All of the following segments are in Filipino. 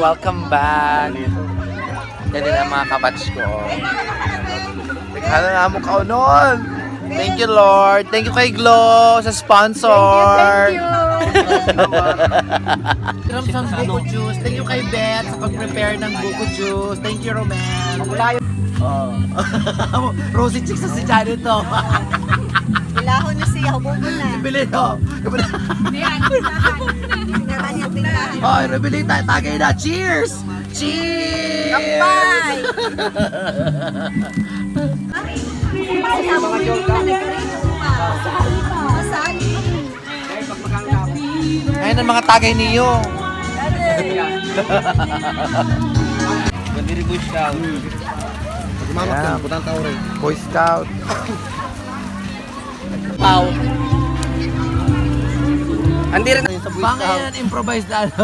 Welcome back. Yan din ang mga kabatch ko. Naghala na mo kaunon. Thank you, Lord. Thank you kay Glo sa sponsor. Thank you. Ramsang buko juice. Thank you kay Beth sa pag-prepare ng buko juice. Thank you, Romel. Rosy Chicks sa si Janet to. Ilahon na siya, hubugo na. Bili to. Tingaran yung tinglahan. Hoy, nabili tayo. Tagay na. Cheers! Cheers! Kampay! Mga yoga. Masali. Ayun ang mga tagay niyo. Mandiri Boy Scout. Mamak Yeah. yan, putang tao rin. Boy Scout. Pau. Andiri na sa Boy Scout. Pangalan, improvised na ano.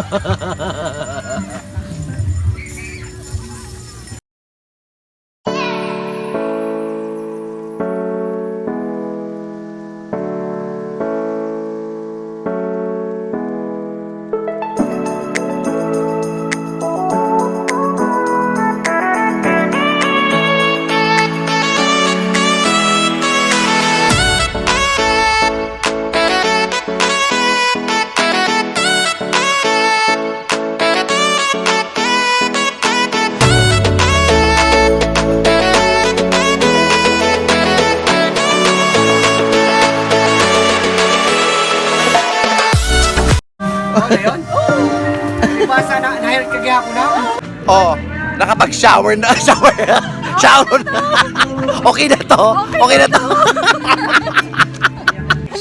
Oh, nakapag-shower na. Shower na. Okay na to. Okay na to.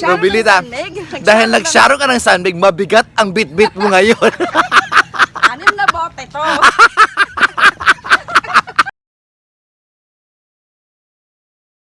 Robilita, dahil nag-shower ka ng sandbag, mabigat ang bit-bit mo ngayon. Anim na bote to.